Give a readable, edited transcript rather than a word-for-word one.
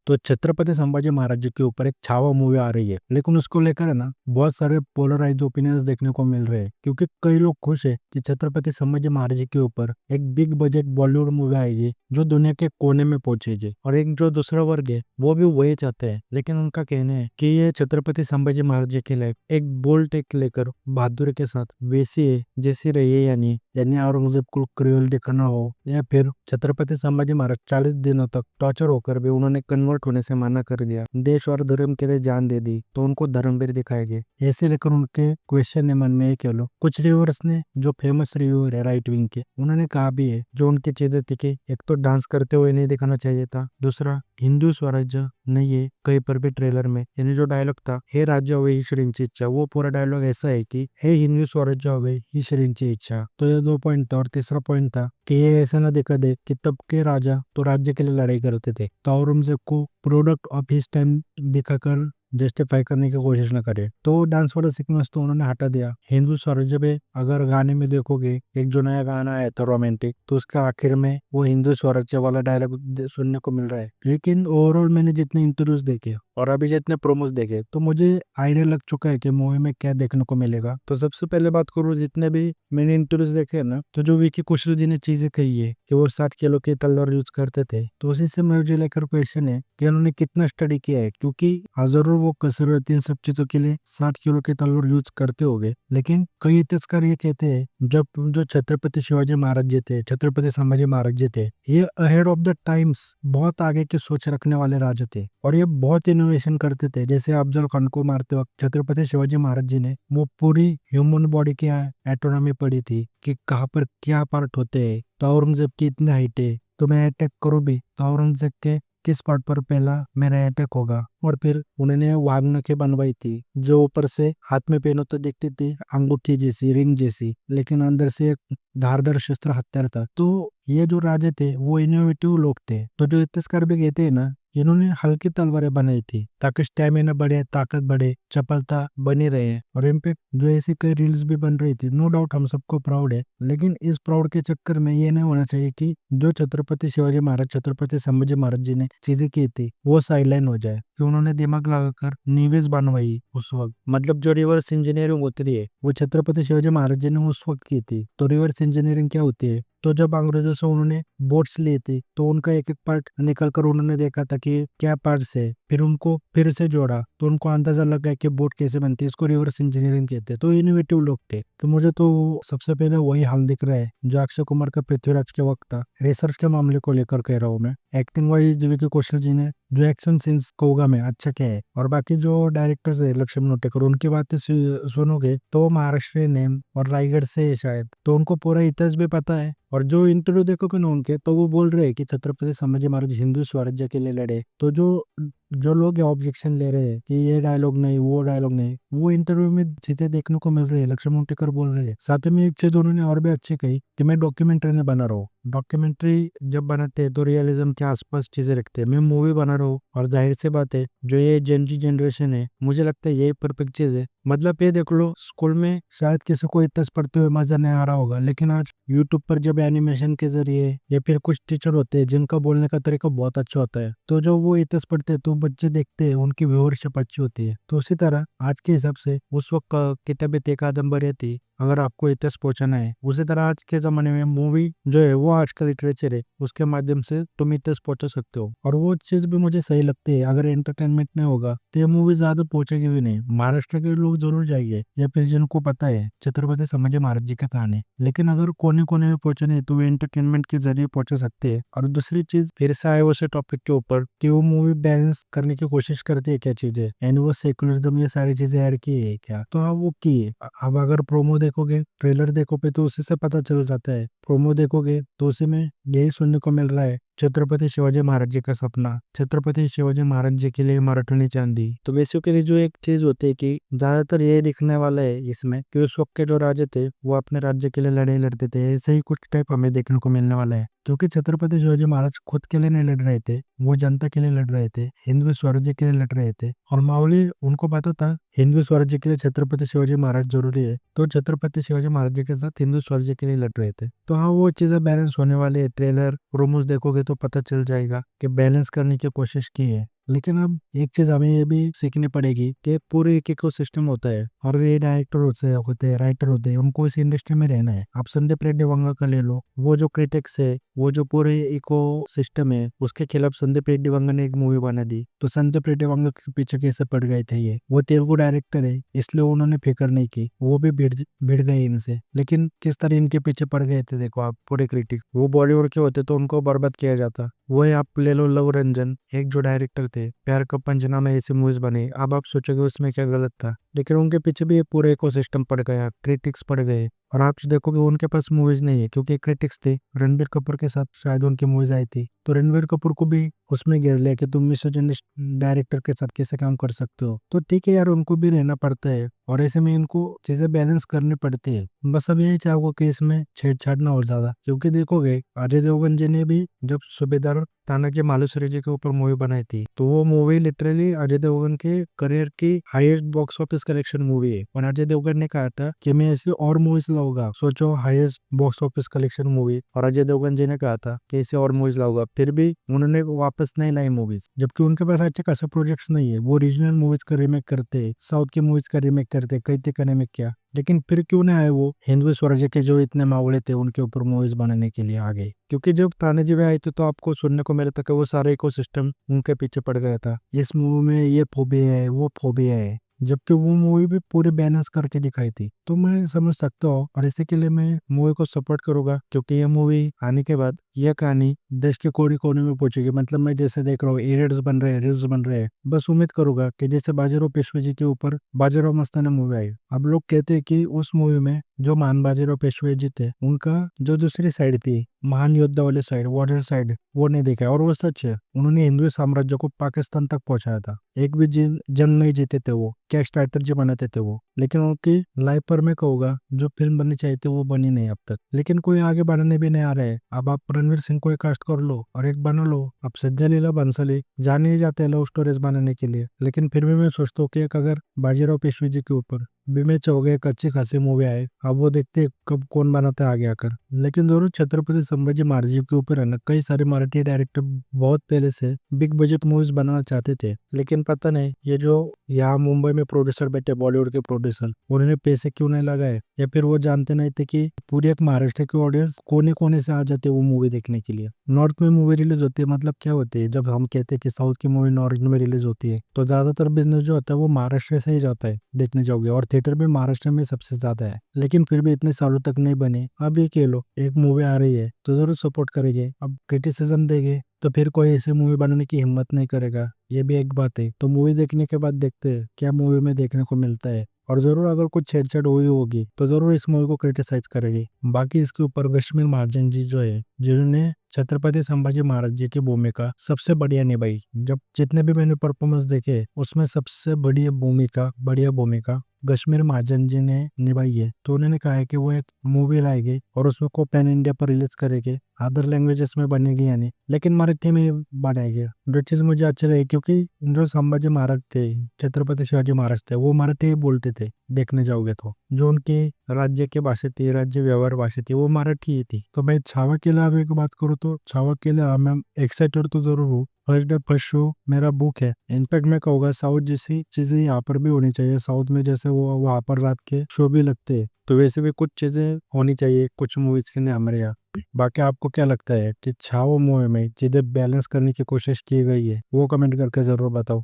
तो छत्रपति संभाजी महाराज जी के ऊपर एक छावा मूवी आ रही है, लेकिन उसको लेकर है ना बहुत सारे पोलराइज ओपिनियंस देखने को मिल रहे हैं, क्योंकि कई लोग खुश है कि छत्रपति संभाजी महाराज जी के ऊपर एक बिग बजट बॉलीवुड मूवी आएगी जो दुनिया के कोने में पहुंचेगी, और एक जो दूसरा वर्ग है वो भी वही चाहते हैं। लेकिन उनका कहना है कि ये छत्रपति संभाजी महाराज जी के लिए एक बोल्ड टेक लेकर बहादुरी के साथ वैसी है जैसी रही है, यानी औरंगजेब को क्रूएल दिखाना हो, या फिर छत्रपति संभाजी महाराज 40 दिनों तक टॉर्चर होकर भी उन्होंने कन्वर्ट होने से मना कर दिया, देश और धर्म के लिए जान दे दी, तो उनको धर्मवीर दिखाएंगे। ऐसे लेकर उनके क्वेश्चन है मन में, कह लो कुछ रिव्यूअर्स ने, जो फेमस रिव्यूअर है राइट विंग के, उन्होंने कहा भी है जो उनकी चीजें दिखी, एक तो डांस करते हुए नहीं दिखाना चाहिए था, दूसरा हिंदू स्वराज्य नहीं है कहीं पर भी ट्रेलर में, यानी जो डायलॉग था हे राज्य हवे ही श्रींची इच्छा, वो पूरा डायलॉग ऐसा है कि हे हिंदू स्वराज्य हवे ही श्रींची इच्छा। तो ये 2 पॉइंट था, और तीसरा पॉइंट था कि ये ऐसा ना दिखा दे कि तब के राजा तो राज्य के लिए लड़ाई करते थे, तो औरंगजेब को प्रोडक्ट ऑफ हिज टाइम दिखाकर जस्टिफाई करने की कोशिश न करे। तो डांस वाला सीक्वेंस तो उन्होंने हटा दिया। हिंदू स्वराज्य पे अगर गाने में देखोगे, एक जो नया गाना आया था रोमांटिक, तो उसका आखिर में वो हिंदू स्वराज्य वाला डायलॉग सुनने को मिल रहा है। लेकिन ओवरऑल मैंने जितने इंटरव्यूज देखे और अभी जितने प्रोमोस देखे, तो मुझे आइडिया लग चुका है कि मूवी में क्या देखने को मिलेगा। तो सबसे पहले बात करूँ, जितने भी मैंने इंटरव्यूज देखे ना, तो जो विकी कौशल जी ने चीजें कही है कि वो 60 किलो की तलवार यूज करते थे, तो उसी से मुझे लेकर क्वेश्चन है कि उन्होंने कितना स्टडी किया है, क्योंकि जरूर वो कसरत इन सब चीजों के लिए 60 किलो की तलवार यूज करते होंगे। लेकिन कई इतिहासकार ये कहते हैं जब जो छत्रपति शिवाजी महाराज जी थे, छत्रपति संभाजी महाराज जी थे, ये अहेड ऑफ द टाइम्स, बहुत आगे की सोच रखने वाले राजा थे, और ये बहुत इनोवेशन करते थे। जैसे अफजल खान को मारते वक्त छत्रपति शिवाजी महाराज जी ने वो पूरी ह्यूमन बॉडी की एटोनॉमी पढ़ी थी कि कहाँ पर क्या पार्ट होते हैं। तो औरंगजेब की इतनी हाइट है, तो मैं अटैक करूँ भी तो औरंगजेब के किस पार्ट पर पहला मेरा अटैक होगा। और फिर उन्होंने वाघ नखें बनवाई थी, जो ऊपर से हाथ में पहनो तो दिखती थी अंगूठी जैसी, रिंग जैसी, लेकिन अंदर से एक धारदार शस्त्र हथियार था। तो ये जो राजे थे वो इनोवेटिव लोग थे। तो जो इतिहासकार भी कहते हैं ना, इन्होंने हल्की तलवारें बनाई थी ताकि स्टेमिना बढ़े, ताकत बढ़े, चपलता बनी रहे। और इम्पैक्ट जो ऐसी कई रील्स भी बन रही थी, नो डाउट हम सबको प्राउड है, लेकिन इस प्राउड के चक्कर में ये नहीं होना चाहिए कि जो छत्रपति शिवाजी महाराज, छत्रपति संभाजी महाराज जी ने चीजें की थी वो साइडलाइन हो जाए, कि उन्होंने दिमाग लगाकर नीवेज बनवाई उस वक्त। मतलब जो रिवर्स इंजीनियरिंग होती है वो छत्रपति शिवाजी महाराज जी ने उस वक्त की थी। तो रिवर्स इंजीनियरिंग क्या होती है, तो जब अंग्रेजों से उन्होंने बोट्स ली थी, तो उनका एक एक पार्ट निकल कर उन्होंने देखा था कि क्या पार्ट्स है, फिर उनको फिर से जोड़ा, तो उनको अंदाजा लगा कि बोट कैसे बनती है। इसको रिवर्स इंजीनियरिंग कहते हैं। तो इनोवेटिव लोग थे। तो मुझे तो सबसे पहले वही हाल दिख रहा है जो अक्षय कुमार का पृथ्वीराज के वक्त था। रिसर्च के मामले को लेकर कह रहा हूँ मैं। एक्टिंग वाइज विकी कौशल जी ने जो एक्शन सीन्स को होगा में अच्छा क्या है, और बाकी जो डायरेक्टर्स है लक्ष्मण नोटेकर, उनकी बातें सुनोगे तो महाराष्ट्र नेम और रायगढ़ से है शायद, तो उनको पूरा इतिहास भी पता है। और जो इंटरव्यू देखोगे ना उनके, तो वो बोल रहे हैं कि छत्रपति संभाजी महाराज हिंदू स्वराज्य के लिए लड़े। तो जो जो लोग ऑब्जेक्शन ले रहे हैं कि ये डायलॉग नहीं, वो डायलॉग नहीं, वो इंटरव्यू में सीधे देखने को मिल रही है। लक्ष्मण मुंटेकर बोल रहे हैं। साथ में एक चीज उन्होंने और भी अच्छी कही कि मैं डॉक्यूमेंट्री नहीं बना रहा हूँ। डॉक्यूमेंट्री जब बनाते हैं तो रियलिज्म के आसपास चीजें रखते हैं। मैं मूवी बना रहा हूँ, और जाहिर सी बात है जो ये जेनजी जनरेशन है, मुझे लगता है यही परफेक्ट चीज है। मतलब ये देख लो, स्कूल में शायद किसी को इतिहास पढ़ते हुए मजा नहीं आ रहा होगा, लेकिन आज यूट्यूब पर जब एनिमेशन के जरिए, या फिर कुछ टीचर होते हैं जिनका बोलने का तरीका बहुत अच्छा होता है, तो जो वो इतिहास पढ़ते हैं तो बच्चे देखते हैं, उनकी व्यूअरशिप अच्छी होती है। तो उसी तरह आज के हिसाब से उस वक्त किताबें ते कादम्बरी थी, अगर आपको इतिहास पहुंचाना है, उसी तरह आज के जमाने में मूवी जो है वो आज का लिटरेचर है, उसके माध्यम से तुम इतिहास पहुंचा सकते हो। और वो चीज भी मुझे सही लगती है। अगर एंटरटेनमेंट नहीं होगा तो ये मूवी ज्यादा पहुंचेगी भी नहीं। महाराष्ट्र के लोग जरूर जाएंगे, या फिर जिनको पता है छत्रपति संभाजी महाराज जी का कहानी, लेकिन अगर कोने कोने में पहुंचने है तो वो एंटरटेनमेंट के जरिए पहुंचा सकते हैं। और दूसरी चीज, फिर से आए उसे टॉपिक के ऊपर, कि वो मूवी बैलेंस करने की कोशिश करती है क्या चीजें, एंड वो सेकुलरिज्म, ये सारी चीजें ऐड की है क्या, तो हाँ वो की है। अब अगर प्रोमो देखोगे, ट्रेलर देखोगे, तो उसी से पता चल जाता है। प्रोमो देखोगे तो उसी में यही सुनने को मिल रहा है, छत्रपति शिवाजी महाराज जी का सपना, छत्रपति शिवाजी महाराज जी के लिए मराठनी चांदी। तो बेसिकली जो एक चीज होती है कि ज्यादातर ये दिखने वाला है इसमें कि उस वक्त के जो राजे थे वो अपने राज्य के लिए लड़ाई लड़ते थे। ऐसे ही कुछ टाइप हमें देखने को मिलने वाला है, क्योंकि छत्रपति शिवाजी महाराज खुद के लिए नहीं लड़ रहे थे, वो जनता के लिए लड़ रहे थे, हिंदू स्वराज्य के लिए लड़ रहे थे। और मावली उनको पता था हिंदू स्वराज्य के लिए छत्रपति शिवाजी महाराज जरूरी है, तो छत्रपति शिवाजी महाराज जी के साथ हिंदू स्वराज्य के लिए लड़ रहे थे। तो हाँ वो चीजें बैलेंस होने वाली है। ट्रेलर प्रोमोस देखोगे तो पता चल जाएगा कि बैलेंस करने की कोशिश की है। लेकिन अब एक चीज हमें ये भी सीखनी पड़ेगी कि पूरे एक इको सिस्टम होता है और ये डायरेक्टर होते हैं राइटर होते हैं, उनको इस इंडस्ट्री में रहना है। आप संदीप रेड्डी वंगा का ले लो, वो जो क्रिटिक्स है, वो जो पूरे इको सिस्टम है, उसके खिलाफ संदीप रेड्डी वंगा ने एक मूवी बना दी। तो संदीप रेड्डी वंगा के पीछे कैसे पड़ गए थे ये, वो तेलुगु डायरेक्टर है इसलिए उन्होंने फिक्र नहीं की, वो भी भिड़ गए इनसे। लेकिन किस तरह इनके पीछे पड़ गए थे देखो आप, पूरे क्रिटिक। वो बॉलीवुड के होते तो उनको बर्बाद किया जाता। वो है आप ले लो लव रंजन, एक जो डायरेक्टर थे, प्यार का पंजनामा में ऐसी मूवीज बनी। अब आप सोचोगे उसमें क्या गलत था, लेकिन उनके पीछे भी ये पूरे इकोसिस्टम पड़ गया, क्रिटिक्स पड़ गए। और आप देखोगे उनके पास मूवीज नहीं है क्योंकि क्रिटिक्स थे। रणबीर कपूर के साथ शायद उनकी मूवीज आई थी, तो रणबीर कपूर को भी उसमें घेर लिया कि तुम मिसोजिनिस्ट डायरेक्टर के साथ कैसे काम कर सकते हो। तो ठीक है यार, उनको भी रहना पड़ता है और ऐसे में इनको चीजें बैलेंस करनी पड़ती है। बस अब यही चाहोगे कि इसमें छेड़छाड़ ना हो ज्यादा, क्योंकि देखोगे अजय देवगन जी ने भी जब सूबेदार तानाजी मालुसरे जी के ऊपर मूवी बनाई थी, तो वो मूवी लिटरली अजय देवगन के करियर की highest box office collection movie है। और अजय देवगन ने कहा था कि मैं ऐसी और मूवीज लाऊंगा, सोचो highest box office collection movie, और अजय देवगन जी ने कहा था कि ऐसे और मूवीज लाऊंगा, फिर भी उन्होंने वापस नहीं लाई मूवीज, जबकि उनके पास अच्छे खासे प्रोजेक्ट्स नहीं है। वो रीजनल मूवीज का रीमेक करते, साउथ की मूवीज का रीमेक करते, कई करने में क्या, लेकिन फिर क्यों ना आए वो हिंदू स्वराज्य के जो इतने मावड़े थे उनके ऊपर मूवीज बनाने के लिए आ गए। क्योंकि जब तानाजी में आई थी तो आपको सुनने को मिला था कि वो सारा इकोसिस्टम उनके पीछे पड़ गया था, इस मूवी में ये फोबिया है, वो फोबिया है, जबकि वो मूवी भी पूरी बैलेंस करके दिखाई थी। तो मैं समझ सकता हूँ और इसी के लिए मैं मूवी को सपोर्ट करूंगा, क्योंकि ये मूवी आने के बाद यह कहानी देश के कोने कोने में पहुंचेगी। मतलब मैं जैसे देख रहा हूँ एडिट्स बन रहे हैं, रील्स बन रहे हैं, बस उम्मीद करूंगा कि जैसे बाजीराव पेशवे जी के ऊपर बाजीराव मस्ताना मूवी आई, अब लोग कहते हैं कि उस मूवी में जो महान बाजीराव पेशवे जी थे उनका जो दूसरी साइड थी, महान योद्धा वाली साइड, वॉरियर साइड, वो नहीं देखा है। और वो सच है, उन्होंने हिंदू साम्राज्य को पाकिस्तान तक पहुंचाया था। एक भी जंग नहीं जीते थे वो, क्या स्ट्रैटेजी बनाते थे वो, लेकिन उनकी लाइफ पर मैं कहूंगा जो फिल्म बननी चाहिए थी वो बनी नहीं अब तक। लेकिन कोई आगे बढ़ने भी नहीं आ रहा है। अब आप रणवीर सिंह को एक कास्ट कर लो और एक बना लो। अब संजय लीला बंसली जाने ही जाते हैं लव स्टोरीज बनाने के लिए, लेकिन फिर भी मैं सोचता हूँ कि एक अगर बाजीराव पेशवे जी के ऊपर बीमेच हो गए, एक अच्छी खासी मूवी आए, अब वो देखते हैं कब कौन बनाता है आगे आकर। लेकिन जरूर छत्रपति संभाजी महाराज जी के ऊपर है ना, कई सारे मराठी डायरेक्टर बहुत पहले से बिग बजट मूवीज बनाना चाहते थे, लेकिन पता नहीं ये जो यहाँ मुंबई में प्रोड्यूसर बैठे, बॉलीवुड के प्रोड्यूसर, उन्होंने पैसे क्यों नहीं लगाए, या फिर वो जानते नहीं थे कि पूरी एक महाराष्ट्र की ऑडियंस कोने कोने से आ जाते हैं वो मूवी देखने के लिए। नॉर्थ में मूवी रिलीज होती है, मतलब क्या होती है, जब हम कहते हैं कि साउथ की मूवी नॉर्थ में रिलीज होती है तो ज्यादातर बिजनेस जो होता है वो महाराष्ट्र से ही जाता है देखने जाओगे, और थिएटर भी महाराष्ट्र में सबसे ज्यादा है। लेकिन फिर भी इतने सालों तक नहीं बने। अब ये कह लो एक मूवी आ रही है तो जरूर सपोर्ट करेंगे, अब क्रिटिसिज्म देंगे तो फिर कोई ऐसी मूवी बनाने की हिम्मत नहीं करेगा, ये भी एक बात है। तो मूवी देखने के बाद देखते हैं क्या मूवी में देखने को मिलता है, और जरूर अगर कुछ छेड़छाड़ हुई होगी तो जरूर इस मूवी को क्रिटिसाइज करेगी। बाकी इसके ऊपर कश्मीर महाजन जी जो है, जिन्होंने छत्रपति संभाजी महाराज जी की भूमिका सबसे बढ़िया निभाई, जब जितने भी मैंने परफॉर्मेंस देखे उसमें सबसे बढ़िया भूमिका कश्मीर महाजन जी ने निभाई है। तो उन्होंने कहा है कि वो एक मूवी लाएंगे और उसमें को पैन इंडिया पर रिलीज करेंगे, अदर लैंग्वेजेस में बनेगी यानी, लेकिन मराठी में बनाएंगे। जो चीज मुझे अच्छी लगी, क्योंकि जो संभाजी महाराज थे, छत्रपति शिवाजी महाराज थे, वो मराठी ही बोलते थे देखने जाओगे तो। जो उनकी राज्य की भाषा थी, राज्य व्यवहार भाषा थी, वो मराठी ही थी। तो मैं छावा के लिए अभी एक बात करूँ तो छावा के लिए मैं एक्साइटेड तो जरूर हूँ। फर्स्ट डे फर्स्ट शो मेरा बुक है। इनफैक्ट मैं कहूँगा साउथ जैसी चीजें यहाँ पर भी होनी चाहिए। साउथ में जैसे वो वहाँ पर रात के शो भी लगते हैं, तो वैसे भी कुछ चीजें होनी चाहिए कुछ मूवीज के लिए हमारे यहाँ। बाकी आपको क्या लगता है कि छावा मूवी में चीजें बैलेंस करने की कोशिश की गई है, वो कमेंट करके जरूर बताओ।